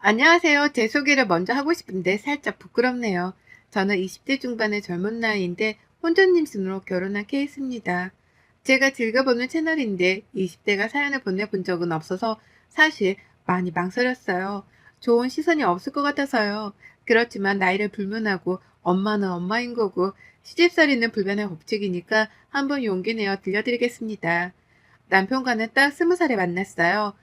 안녕하세요. 제 소개를 먼저 하고 싶은데 살짝 부끄럽네요. 저는 20대 중반의 젊은 나이인데 혼전임신으로 결혼한 케이스입니다. 제가 즐겨보는 채널인데 20대가 사연을 보내본 적은 없어서 사실 많이 망설였어요. 좋은 시선이 없을 것 같아서요. 그렇지만 나이를 불문하고 엄마는 엄마인 거고 시집살이는 불변의 법칙이니까 한번 용기 내어 들려드리겠습니다. 남편과는 딱 20살에 만났어요.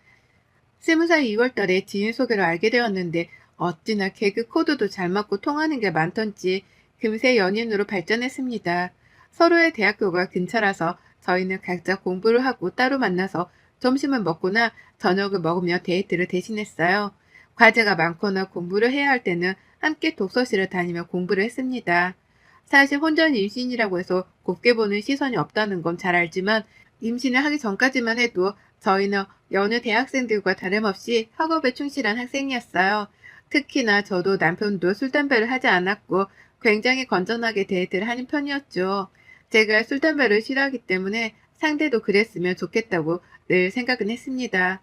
20살 2월달에 지인 소개로 알게 되었는데 어찌나 개그 코드도 잘 맞고 통하는 게 많던지 금세 연인으로 발전했습니다. 서로의 대학교가 근처라서 저희는 각자 공부를 하고 따로 만나서 점심을 먹거나 저녁을 먹으며 데이트를 대신했어요. 과제가 많거나 공부를 해야 할 때는 함께 독서실을 다니며 공부를 했습니다. 사실 혼전 임신이라고 해서 곱게 보는 시선이 없다는 건 잘 알지만 임신을 하기 전까지만 해도 저희는 여느 대학생들과 다름없이 학업에 충실한 학생이었어요. 특히나 저도 남편도 술, 담배를 하지 않았고 굉장히 건전하게 데이트를 하는 편이었죠. 제가 술, 담배를 싫어하기 때문에 상대도 그랬으면 좋겠다고 늘 생각은 했습니다.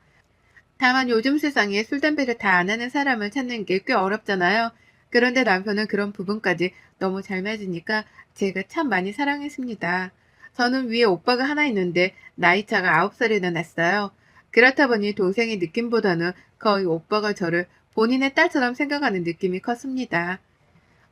다만 요즘 세상에 술, 담배를 다 안 하는 사람을 찾는 게 꽤 어렵잖아요. 그런데 남편은 그런 부분까지 너무 잘 맞으니까 제가 참 많이 사랑했습니다. 저는 위에 오빠가 하나 있는데 나이차가 9살이나 났어요. 그렇다 보니 동생의 느낌보다는 거의 오빠가 저를 본인의 딸처럼 생각하는 느낌이 컸습니다.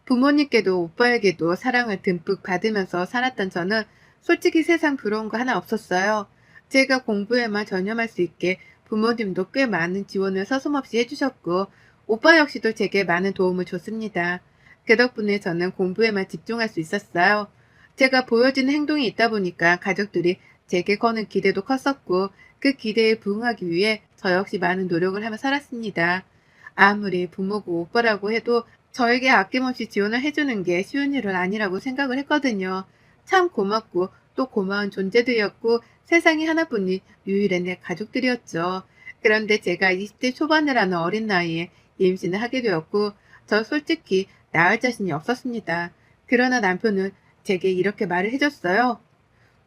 부모님께도 오빠에게도 사랑을 듬뿍 받으면서 살았던 저는 솔직히 세상 부러운 거 하나 없었어요. 제가 공부에만 전념할 수 있게 부모님도 꽤 많은 지원을 서슴없이 해주셨고 오빠 역시도 제게 많은 도움을 줬습니다. 그 덕분에 저는 공부에만 집중할 수 있었어요. 제가 보여지는 행동이 있다 보니까 가족들이 제게 거는 기대도 컸었고 그 기대에 부응하기 위해 저 역시 많은 노력을 하며 살았습니다. 아무리 부모고 오빠라고 해도 저에게 아낌없이 지원을 해주는 게 쉬운 일은 아니라고 생각을 했거든요. 참 고맙고 또 고마운 존재들이었고 세상에 하나뿐인 유일한 내 가족들이었죠. 그런데 제가 20대 초반이라는 어린 나이에 임신을 하게 되었고 저 솔직히 낳을 자신이 없었습니다. 그러나 남편은 제게 이렇게 말을 해줬어요.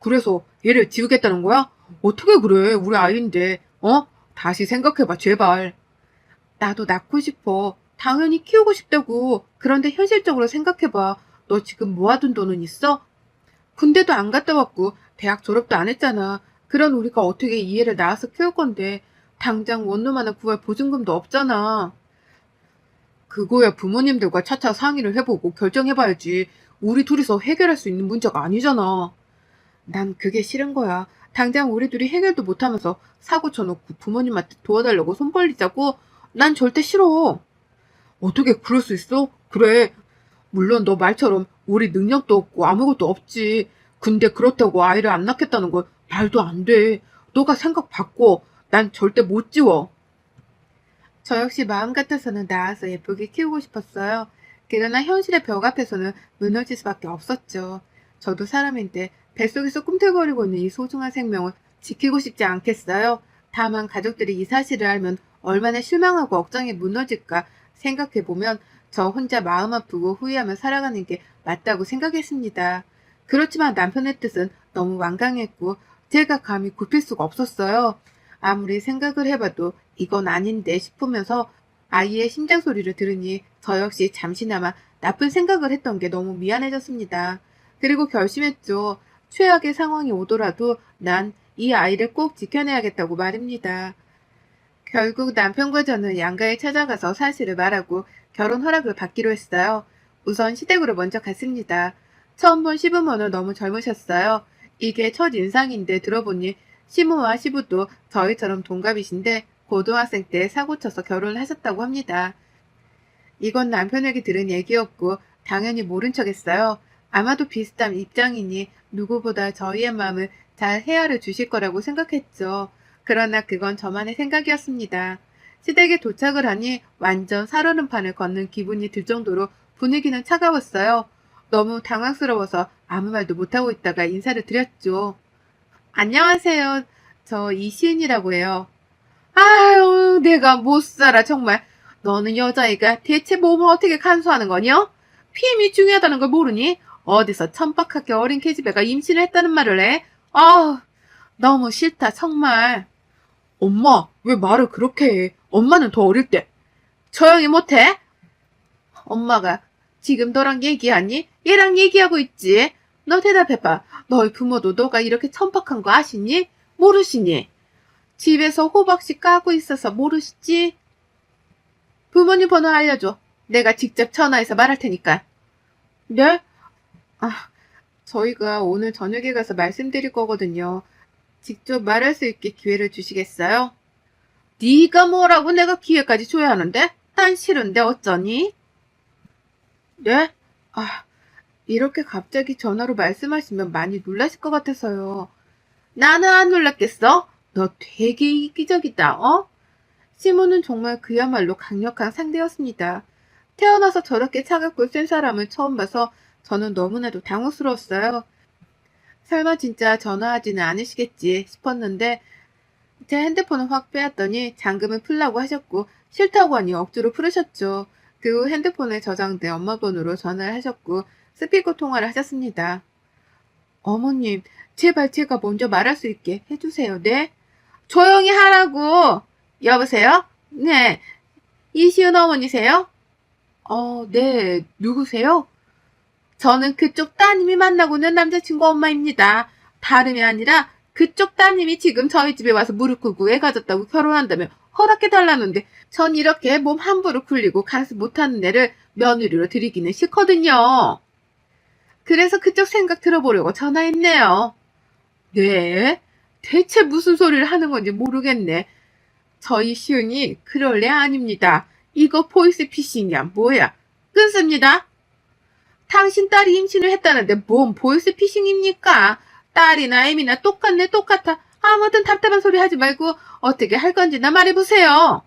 그래서 얘를 지우겠다는 거야? 어떻게 그래? 우리 아이인데. 다시 생각해봐, 제발. 나도 낳고 싶어. 당연히 키우고 싶다고. 그런데 현실적으로 생각해봐. 너 지금 모아둔 돈은 있어? 군대도 안 갔다 왔고 대학 졸업도 안 했잖아. 그런 우리가 어떻게 이 애를 낳아서 키울 건데 당장 원룸 하나 구할 보증금도 없잖아. 그거야 부모님들과 차차 상의를 해보고 결정해봐야지. 우리 둘이서 해결할 수 있는 문제가 아니잖아. 난 그게 싫은 거야. 당장 우리 둘이 해결도 못하면서 사고 쳐놓고 부모님한테 도와달라고 손 벌리자고? 난 절대 싫어. 어떻게 그럴 수 있어? 그래. 물론 너 말처럼 우리 능력도 없고 아무것도 없지. 근데 그렇다고 아이를 안 낳겠다는 건 말도 안 돼. 너가 생각 바꿔. 난 절대 못 지워. 저 역시 마음 같아서는 낳아서 예쁘게 키우고 싶었어요. 그러나 현실의 벽 앞에서는 무너질 수밖에 없었죠. 저도 사람인데 뱃속에서 꿈틀거리고 있는 이 소중한 생명을 지키고 싶지 않겠어요. 다만 가족들이 이 사실을 알면 얼마나 실망하고 억장이 무너질까 생각해보면 저 혼자 마음 아프고 후회하며 살아가는 게 맞다고 생각했습니다. 그렇지만 남편의 뜻은 너무 완강했고 제가 감히 굽힐 수가 없었어요. 아무리 생각을 해봐도 이건 아닌데 싶으면서 아이의 심장 소리를 들으니 저 역시 잠시나마 나쁜 생각을 했던 게 너무 미안해졌습니다. 그리고 결심했죠. 최악의 상황이 오더라도 난 이 아이를 꼭 지켜내야겠다고 말입니다. 결국 남편과 저는 양가에 찾아가서 사실을 말하고 결혼 허락을 받기로 했어요. 우선 시댁으로 먼저 갔습니다. 처음 본 시부모는 너무 젊으셨어요. 이게 첫 인상인데 들어보니 시모와 시부도 저희처럼 동갑이신데 고등학생 때 사고 쳐서 결혼을 하셨다고 합니다. 이건 남편에게 들은 얘기였고 당연히 모른 척했어요. 아마도 비슷한 입장이니 누구보다 저희의 마음을 잘 헤아려 주실 거라고 생각했죠. 그러나 그건 저만의 생각이었습니다. 시댁에 도착을 하니 완전 살얼음판을 걷는 기분이 들 정도로 분위기는 차가웠어요. 너무 당황스러워서 아무 말도 못하고 있다가 인사를 드렸죠. 안녕하세요. 저 이시은이라고 해요. 아유, 내가 못 살아, 정말. 너는 여자애가 대체 몸을 어떻게 간수하는 거냐? 피임이 중요하다는 걸 모르니? 어디서 천박하게 어린 계집애가 임신을 했다는 말을 해? 아, 너무 싫다, 정말. 엄마, 왜 말을 그렇게 해? 엄마는 더 어릴 때. 조용히 못해? 엄마가 지금 너랑 얘기하니? 얘랑 얘기하고 있지? 너 대답해봐. 너희 부모도 너가 이렇게 천박한 거 아시니? 모르시니? 집에서 호박씨 까고 있어서 모르시지? 부모님 번호 알려줘. 내가 직접 전화해서 말할 테니까. 네? 아, 저희가 오늘 저녁에 가서 말씀드릴 거거든요. 직접 말할 수 있게 기회를 주시겠어요? 네가 뭐라고 내가 기회까지 줘야 하는데? 난 싫은데 어쩌니? 네? 아, 이렇게 갑자기 전화로 말씀하시면 많이 놀라실 것 같아서요. 나는 안 놀랐겠어? 너 되게 이기적이다, 어? 시몬은 정말 그야말로 강력한 상대였습니다. 태어나서 저렇게 차갑고 센 사람을 처음 봐서 저는 너무나도 당혹스러웠어요. 설마 진짜 전화하지는 않으시겠지 싶었는데 제 핸드폰을 확 빼앗더니 잠금을 풀라고 하셨고 싫다고 하니 억지로 풀으셨죠. 그 후 핸드폰에 저장된 엄마 번호로 전화를 하셨고 스피커 통화를 하셨습니다. 어머님, 제발 제가 먼저 말할 수 있게 해주세요. 네? 조용히 하라고! 여보세요? 네. 이시은 어머니세요? 네. 누구세요? 저는 그쪽 따님이 만나고는 남자친구 엄마입니다. 다름이 아니라 그쪽 따님이 지금 저희 집에 와서 무릎 꿇고 애 가졌다고 결혼한다며 허락해달라는데 전 이렇게 몸 함부로 굴리고 간섭 못하는 애를 며느리로 드리기는 싫거든요. 그래서 그쪽 생각 들어보려고 전화했네요. 네? 대체 무슨 소리를 하는 건지 모르겠네. 저희 시은이 그럴 애 아닙니다. 이거 보이스피싱이야 뭐야. 끊습니다. 당신 딸이 임신을 했다는데 뭔 보이스피싱입니까? 딸이나 애미나 똑같네 똑같아. 아무튼 답답한 소리 하지 말고 어떻게 할 건지나 말해보세요.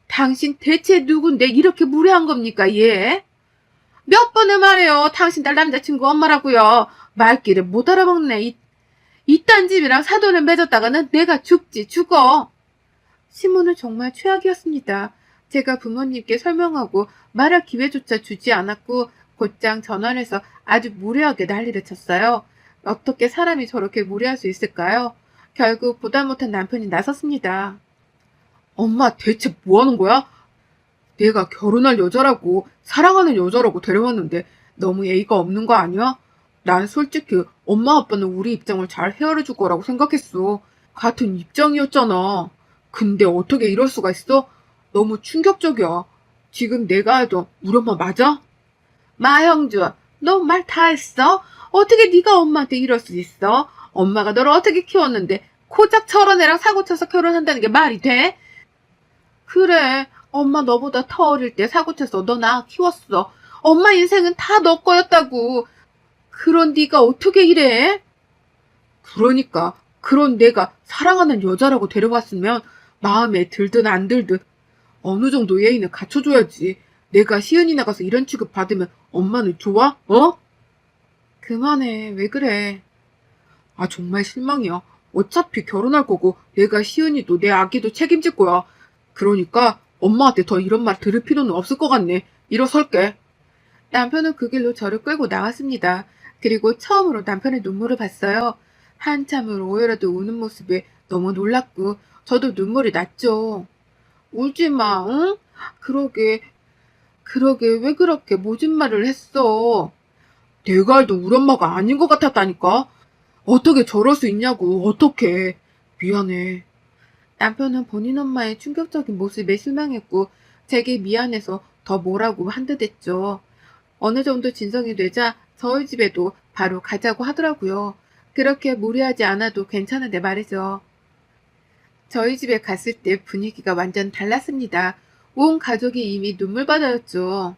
당신 대체 누군데 이렇게 무례한 겁니까 얘? 몇 번을 말해요. 당신 딸 남자친구 엄마라고요. 말귀를 못 알아먹네. 이딴 집이랑 사돈을 맺었다가는 내가 죽지 죽어. 시몬은 정말 최악이었습니다. 제가 부모님께 설명하고 말할 기회조차 주지 않았고 곧장 전화를 해서 아주 무례하게 난리를 쳤어요. 어떻게 사람이 저렇게 무례할 수 있을까요? 결국 보다 못한 남편이 나섰습니다. 엄마 대체 뭐 하는 거야? 내가 결혼할 여자라고 사랑하는 여자라고 데려왔는데 너무 예의가 없는 거 아니야? 난 솔직히 엄마 아빠는 우리 입장을 잘 헤아려 줄 거라고 생각했어. 같은 입장이었잖아. 근데 어떻게 이럴 수가 있어? 너무 충격적이야. 지금 내가 알던 우리 엄마 맞아? 마형주, 너 말 다 했어? 어떻게 네가 엄마한테 이럴 수 있어? 엄마가 너를 어떻게 키웠는데 고작 저런 애랑 사고쳐서 결혼한다는 게 말이 돼? 그래, 엄마 너보다 더 어릴 때 사고쳐서 너 나 키웠어. 엄마 인생은 다 너 거였다고. 그런 네가 어떻게 이래? 그러니까 그런 내가 사랑하는 여자라고 데려왔으면 마음에 들든 안 들든 어느 정도 예의는 갖춰줘야지. 내가 시은이 나가서 이런 취급 받으면 엄마는 좋아? 어? 그만해. 왜 그래? 아 정말 실망이야. 어차피 결혼할 거고 내가 시은이도 내 아기도 책임질 거야. 그러니까 엄마한테 더 이런 말 들을 필요는 없을 것 같네. 일어설게. 남편은 그 길로 저를 끌고 나왔습니다. 그리고 처음으로 남편의 눈물을 봤어요. 한참을 오열하듯 우는 모습에 너무 놀랐고 저도 눈물이 났죠. 울지 마, 응? 그러게 왜 그렇게 모진 말을 했어. 내가 알던 우리 엄마가 아닌 것 같았다니까. 어떻게 저럴 수 있냐고. 어떻게. 미안해. 남편은 본인 엄마의 충격적인 모습에 실망했고 제게 미안해서 더 뭐라고 한 듯 했죠. 어느 정도 진정이 되자 저희 집에도 바로 가자고 하더라고요. 그렇게 무리하지 않아도 괜찮은데 말이죠. 저희 집에 갔을 때 분위기가 완전 달랐습니다. 온 가족이 이미 눈물바다였죠.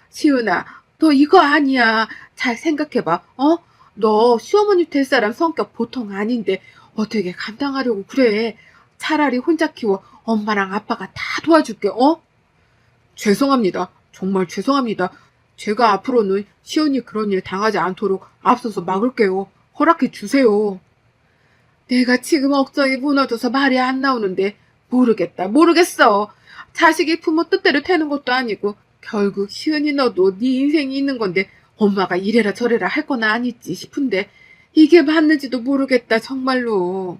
시은아, 너 이거 아니야. 잘 생각해봐. 어? 너 시어머니 될 사람 성격 보통 아닌데 어떻게 감당하려고 그래. 차라리 혼자 키워. 엄마랑 아빠가 다 도와줄게. 어? 죄송합니다. 정말 죄송합니다. 제가 앞으로는 시은이 그런 일 당하지 않도록 앞서서 막을게요. 허락해 주세요. 내가 지금 억장이 무너져서 말이 안 나오는데 모르겠다. 모르겠어. 자식이 부모 뜻대로 되는 것도 아니고 결국 시은이 너도 네 인생이 있는 건데 엄마가 이래라 저래라 할 건 아니지 싶은데 이게 맞는지도 모르겠다 정말로.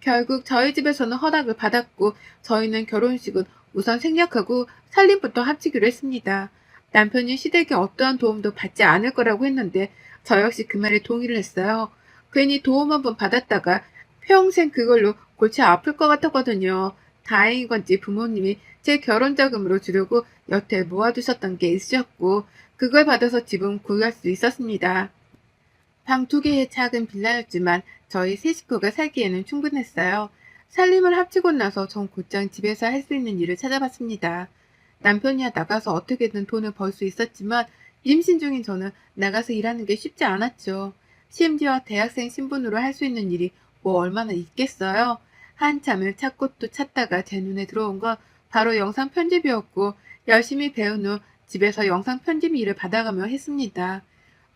결국 저희 집에서는 허락을 받았고 저희는 결혼식은 우선 생략하고 살림부터 합치기로 했습니다. 남편이 시댁에 어떠한 도움도 받지 않을 거라고 했는데 저 역시 그 말에 동의를 했어요. 괜히 도움 한번 받았다가 평생 그걸로 골치 아플 것 같았거든요. 다행인 건지 부모님이 제 결혼 자금으로 주려고 여태 모아두셨던 게 있으셨고 그걸 받아서 집은 구할 수 있었습니다. 방 2개의 작은 빌라였지만 저희 세 식구가 살기에는 충분했어요. 살림을 합치고 나서 전 곧장 집에서 할 수 있는 일을 찾아봤습니다. 남편이야 나가서 어떻게든 돈을 벌 수 있었지만 임신 중인 저는 나가서 일하는 게 쉽지 않았죠. 심지어 대학생 신분으로 할 수 있는 일이 뭐 얼마나 있겠어요. 한참을 찾고 또 찾다가 제 눈에 들어온 건 바로 영상 편집이었고 열심히 배운 후 집에서 영상 편집 일을 받아가며 했습니다.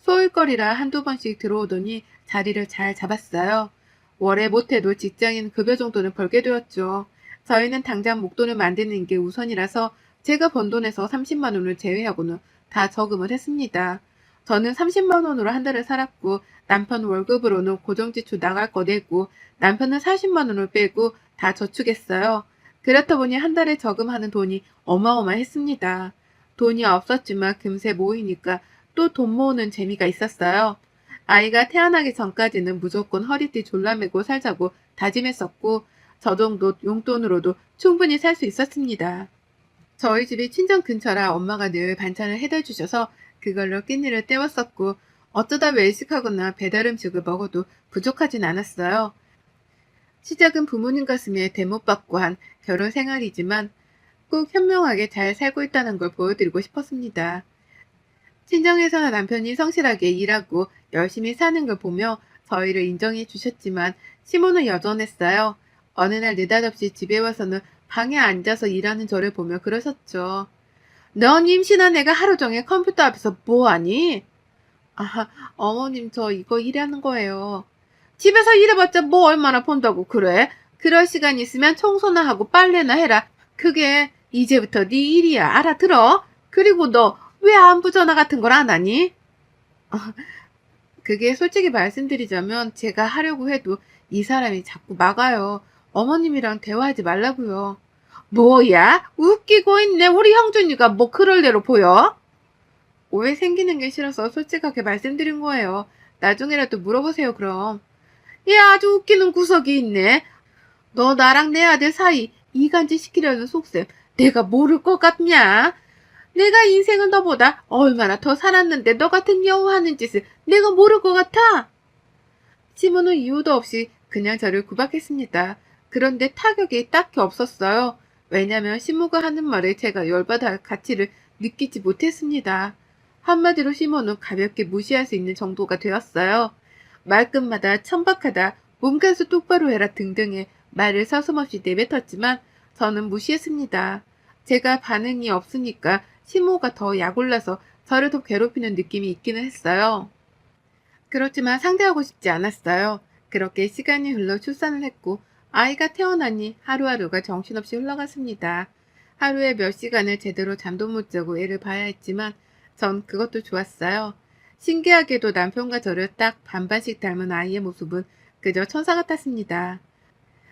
소일거리라 한두 번씩 들어오더니 자리를 잘 잡았어요. 월에 못해도 직장인 급여 정도는 벌게 되었죠. 저희는 당장 목돈을 만드는 게 우선이라서 제가 번 돈에서 30만 원을 제외하고는 다 저금을 했습니다. 저는 30만 원으로 한 달을 살았고 남편 월급으로는 고정지출 나갈 거 내고 남편은 40만 원을 빼고 다 저축했어요. 그렇다 보니 한 달에 저금하는 돈이 어마어마했습니다. 돈이 없었지만 금세 모이니까 또 돈 모으는 재미가 있었어요. 아이가 태어나기 전까지는 무조건 허리띠 졸라매고 살자고 다짐했었고 저 정도 용돈으로도 충분히 살 수 있었습니다. 저희 집이 친정 근처라 엄마가 늘 반찬을 해다 주셔서 그걸로 끼니를 때웠었고 어쩌다 외식하거나 배달 음식을 먹어도 부족하진 않았어요. 시작은 부모님 가슴에 대못받고 한 결혼 생활이지만 꼭 현명하게 잘 살고 있다는 걸 보여드리고 싶었습니다. 친정에서는 남편이 성실하게 일하고 열심히 사는 걸 보며 저희를 인정해 주셨지만 시모는 여전했어요. 어느 날 느닷없이 집에 와서는 방에 앉아서 일하는 저를 보며 그러셨죠. 넌 임신한 애가 하루 종일 컴퓨터 앞에서 뭐하니? 아, 어머님 저 이거 일하는 거예요. 집에서 일해봤자 뭐 얼마나 본다고 그래? 그럴 시간 있으면 청소나 하고 빨래나 해라. 그게 이제부터 네 일이야. 알아들어? 그리고 너 왜 안부 전화 같은 걸 안 하니? 그게 솔직히 말씀드리자면 제가 하려고 해도 이 사람이 자꾸 막아요. 어머님이랑 대화하지 말라고요. 뭐야? 웃기고 있네. 우리 형준이가 뭐 그럴 대로 보여? 오해 생기는 게 싫어서 솔직하게 말씀드린 거예요. 나중에라도 물어보세요, 그럼. 얘 아주 웃기는 구석이 있네. 너 나랑 내 아들 사이 이간질 시키려는 속셈 내가 모를 것 같냐? 내가 인생을 너보다 얼마나 더 살았는데 너 같은 여우 하는 짓을 내가 모를 것 같아? 시몬은 이유도 없이 그냥 저를 구박했습니다. 그런데 타격이 딱히 없었어요. 왜냐면 시모가 하는 말에 제가 열받아 할 가치를 느끼지 못했습니다. 한마디로 시몬은 가볍게 무시할 수 있는 정도가 되었어요. 말끝마다 천박하다, 몸간수 똑바로 해라 등등의 말을 서슴없이 내뱉었지만 저는 무시했습니다. 제가 반응이 없으니까 시모가 더 약올라서 저를 더 괴롭히는 느낌이 있기는 했어요. 그렇지만 상대하고 싶지 않았어요. 그렇게 시간이 흘러 출산을 했고 아이가 태어나니 하루하루가 정신없이 흘러갔습니다. 하루에 몇 시간을 제대로 잠도 못 자고 애를 봐야 했지만 전 그것도 좋았어요. 신기하게도 남편과 저를 딱 반반씩 닮은 아이의 모습은 그저 천사 같았습니다.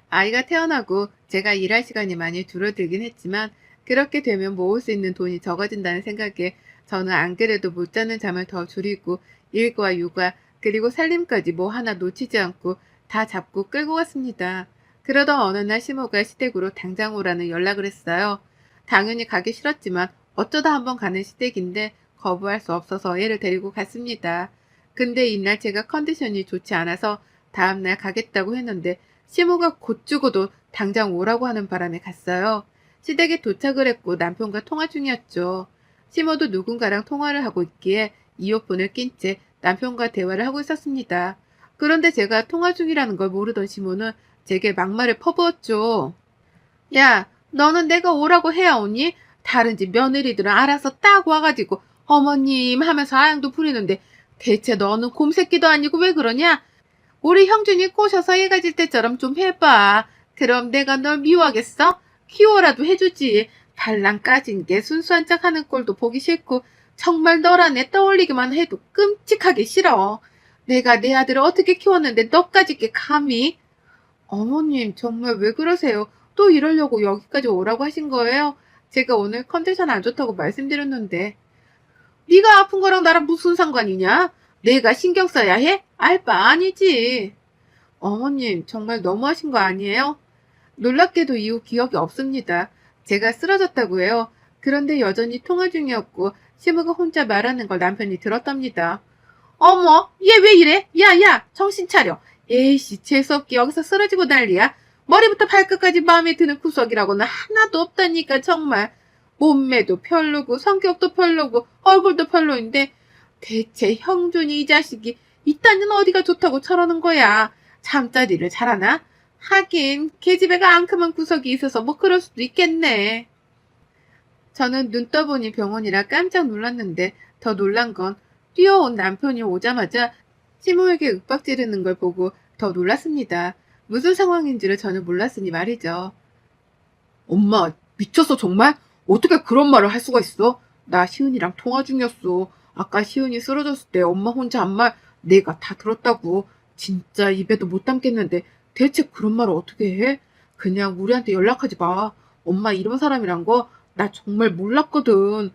아이가 태어나고 제가 일할 시간이 많이 줄어들긴 했지만 그렇게 되면 모을 수 있는 돈이 적어진다는 생각에 저는 안 그래도 못 자는 잠을 더 줄이고 일과 육아 그리고 살림까지 뭐 하나 놓치지 않고 다 잡고 끌고 갔습니다. 그러던 어느 날 시모가 시댁으로 당장 오라는 연락을 했어요. 당연히 가기 싫었지만 어쩌다 한번 가는 시댁인데 거부할 수 없어서 애를 데리고 갔습니다. 근데 이날 제가 컨디션이 좋지 않아서 다음날 가겠다고 했는데 시모가 곧 죽어도 당장 오라고 하는 바람에 갔어요. 시댁에 도착을 했고 남편과 통화 중이었죠. 시모도 누군가랑 통화를 하고 있기에 이어폰을 낀 채 남편과 대화를 하고 있었습니다. 그런데 제가 통화 중이라는 걸 모르던 시모는 제게 막말을 퍼부었죠. 야, 너는 내가 오라고 해야 오니? 다른 집 며느리들은 알아서 딱 와가지고 어머님 하면서 아양도 부리는데 대체 너는 곰새끼도 아니고 왜 그러냐? 우리 형준이 꼬셔서 애가 질 때처럼 좀 해봐. 그럼 내가 널 미워하겠어? 키워라도 해주지. 발랑 까진 게 순수한 척하는 꼴도 보기 싫고 정말 너란 애 떠올리기만 해도 끔찍하게 싫어. 내가 내 아들을 어떻게 키웠는데 너까지 게 감히? 어머님 정말 왜 그러세요? 또 이러려고 여기까지 오라고 하신 거예요? 제가 오늘 컨디션 안 좋다고 말씀드렸는데. 네가 아픈 거랑 나랑 무슨 상관이냐? 내가 신경 써야 해? 알 바 아니지. 어머님, 정말 너무하신 거 아니에요? 놀랍게도 이후 기억이 없습니다. 제가 쓰러졌다고 해요. 그런데 여전히 통화 중이었고 시무가 혼자 말하는 걸 남편이 들었답니다. 어머, 얘 왜 이래? 야, 정신 차려. 에이씨, 재수없게 여기서 쓰러지고 난리야. 머리부터 발끝까지 마음에 드는 구석이라고는 하나도 없다니까 정말. 몸매도 별로고 성격도 별로고 얼굴도 별로인데 대체 형준이 이 자식이 이딴 어디가 좋다고 저러는 거야. 잠자리를 잘하나? 하긴 계집애가 앙큼한 구석이 있어서 뭐 그럴 수도 있겠네. 저는 눈 떠보니 병원이라 깜짝 놀랐는데 더 놀란 건 뛰어온 남편이 오자마자 시모에게 윽박 지르는 걸 보고 더 놀랐습니다. 무슨 상황인지를 전혀 몰랐으니 말이죠. 엄마, 미쳤어 정말? 어떻게 그런 말을 할 수가 있어? 나 시은이랑 통화 중이었어. 아까 시은이 쓰러졌을 때 엄마 혼자 한 말 내가 다 들었다고. 진짜 입에도 못 담겠는데 대체 그런 말을 어떻게 해? 그냥 우리한테 연락하지 마. 엄마 이런 사람이란 거 나 정말 몰랐거든.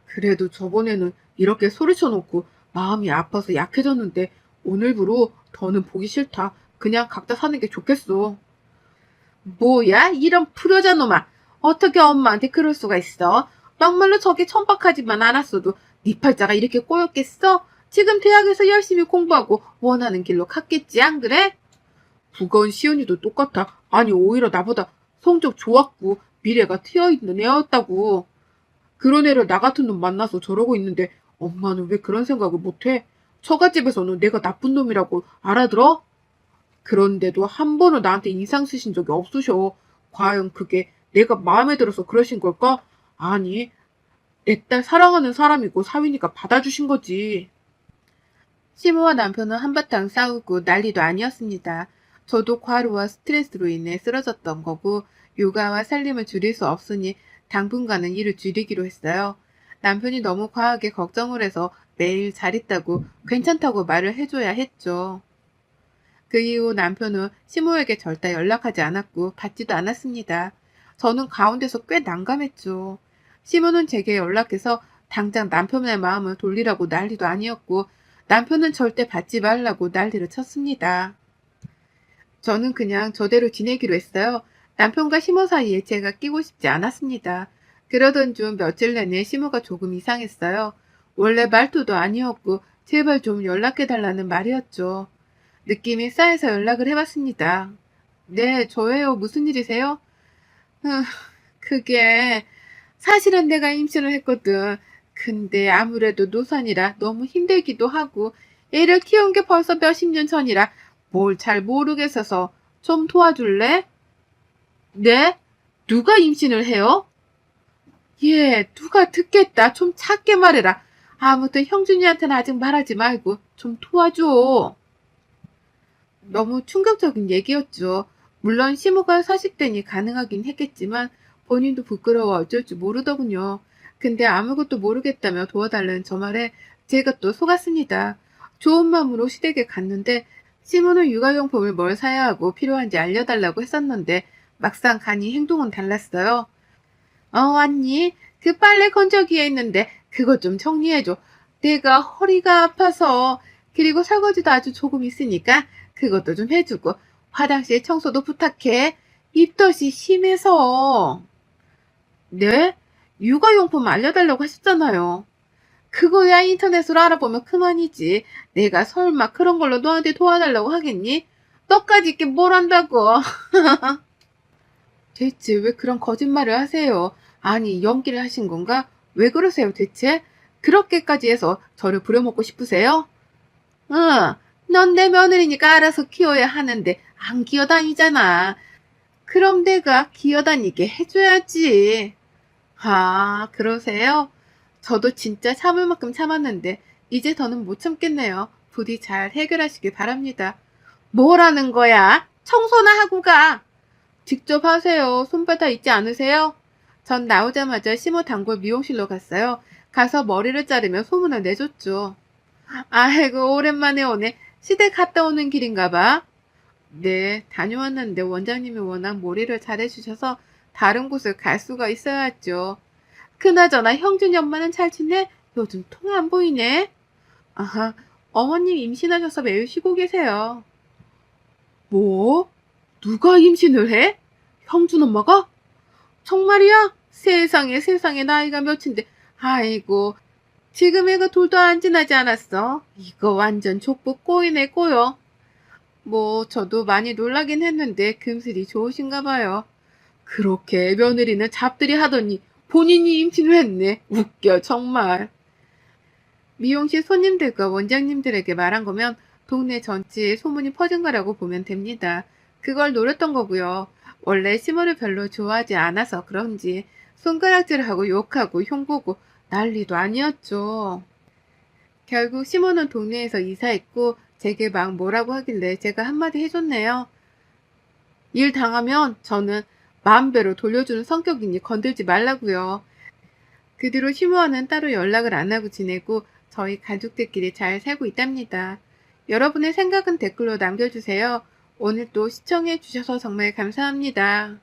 그래도 저번에는 이렇게 소리쳐놓고 마음이 아파서 약해졌는데 오늘부로 더는 보기 싫다. 그냥 각자 사는 게 좋겠어. 뭐야? 이런 불효자 놈아. 어떻게 엄마한테 그럴 수가 있어? 막말로 저게 천박하지만 않았어도 네 팔자가 이렇게 꼬였겠어? 지금 대학에서 열심히 공부하고 원하는 길로 갔겠지, 안 그래? 부건 시은이도 똑같아. 아니 오히려 나보다 성적 좋았고 미래가 트여있는 애였다고. 그런 애를 나 같은 놈 만나서 저러고 있는데 엄마는 왜 그런 생각을 못해? 처갓집에서는 내가 나쁜 놈이라고 알아들어? 그런데도 한 번은 나한테 인상 쓰신 적이 없으셔. 과연 그게 내가 마음에 들어서 그러신 걸까? 아니, 내 딸 사랑하는 사람이고 사위니까 받아주신 거지. 시모와 남편은 한바탕 싸우고 난리도 아니었습니다. 저도 과로와 스트레스로 인해 쓰러졌던 거고 육아와 살림을 줄일 수 없으니 당분간은 일을 줄이기로 했어요. 남편이 너무 과하게 걱정을 해서 매일 잘 있다고 괜찮다고 말을 해줘야 했죠. 그 이후 남편은 시모에게 절대 연락하지 않았고 받지도 않았습니다. 저는 가운데서 꽤 난감했죠. 시모는 제게 연락해서 당장 남편의 마음을 돌리라고 난리도 아니었고 남편은 절대 받지 말라고 난리를 쳤습니다. 저는 그냥 저대로 지내기로 했어요. 남편과 시모 사이에 제가 끼고 싶지 않았습니다. 그러던 중 며칠 내내 시모가 조금 이상했어요. 원래 말투도 아니었고 제발 좀 연락해달라는 말이었죠. 느낌이 쌓여서 연락을 해봤습니다. 네, 저예요. 무슨 일이세요? 그게 사실은 내가 임신을 했거든. 근데 아무래도 노산이라 너무 힘들기도 하고 애를 키운 게 벌써 몇십 년 전이라 뭘 잘 모르겠어서 좀 도와줄래? 네? 누가 임신을 해요? 예, 누가 듣겠다. 좀 작게 말해라. 아무튼 형준이한테는 아직 말하지 말고 좀 도와줘. 너무 충격적인 얘기였죠. 물론 시모가 40대니 가능하긴 했겠지만 본인도 부끄러워 어쩔 줄 모르더군요. 근데 아무것도 모르겠다며 도와달라는 저 말에 제가 또 속았습니다. 좋은 마음으로 시댁에 갔는데 시모는 육아용품을 뭘 사야 하고 필요한지 알려달라고 했었는데 막상 가니 행동은 달랐어요. 언니, 그 빨래 건조기에 있는데 그것 좀 정리해줘. 내가 허리가 아파서. 그리고 설거지도 아주 조금 있으니까 그것도 좀 해주고 화장실 청소도 부탁해. 입덧이 심해서. 네? 육아용품 알려달라고 하셨잖아요. 그거야 인터넷으로 알아보면 그만이지. 내가 설마 그런 걸로 너한테 도와달라고 하겠니? 너까지 있게 뭘 안다고. 대체 왜 그런 거짓말을 하세요? 아니 연기를 하신 건가? 왜 그러세요 대체? 그렇게까지 해서 저를 부려먹고 싶으세요? 응, 넌 내 며느리니까 알아서 키워야 하는데 안 기어다니잖아. 그럼 내가 기어다니게 해줘야지. 아, 그러세요? 저도 진짜 참을 만큼 참았는데 이제 더는 못 참겠네요. 부디 잘 해결하시길 바랍니다. 뭐라는 거야? 청소나 하고 가. 직접 하세요. 손바닥 있지 않으세요? 전 나오자마자 시모 단골 미용실로 갔어요. 가서 머리를 자르며 소문을 내줬죠. 아이고 오랜만에 오네. 시댁 갔다 오는 길인가 봐. 네, 다녀왔는데 원장님이 워낙 몰이를 잘해주셔서 다른 곳을 갈 수가 있어야죠. 그나저나 형준이 엄마는 잘 지내? 요즘 통 안 보이네. 아하, 어머님 임신하셔서 매일 쉬고 계세요. 뭐? 누가 임신을 해? 형준 엄마가? 정말이야? 세상에 세상에 나이가 몇인데. 아이고, 지금 애가 돌도 안 지나지 않았어. 이거 완전 족보 꼬이네 꼬여. 뭐 저도 많이 놀라긴 했는데 금슬이 좋으신가 봐요. 그렇게 며느리는 잡들이 하더니 본인이 임신을 했네. 웃겨 정말. 미용실 손님들과 원장님들에게 말한 거면 동네 전체에 소문이 퍼진 거라고 보면 됩니다. 그걸 노렸던 거고요. 원래 시모를 별로 좋아하지 않아서 그런지 손가락질하고 욕하고 흉보고 난리도 아니었죠. 결국 시모는 동네에서 이사했고 제게 막 뭐라고 하길래 제가 한마디 해줬네요. 일 당하면 저는 마음대로 돌려주는 성격이니 건들지 말라고요. 그 뒤로 시모와는 따로 연락을 안 하고 지내고 저희 가족들끼리 잘 살고 있답니다. 여러분의 생각은 댓글로 남겨주세요. 오늘 또 시청해 주셔서 정말 감사합니다.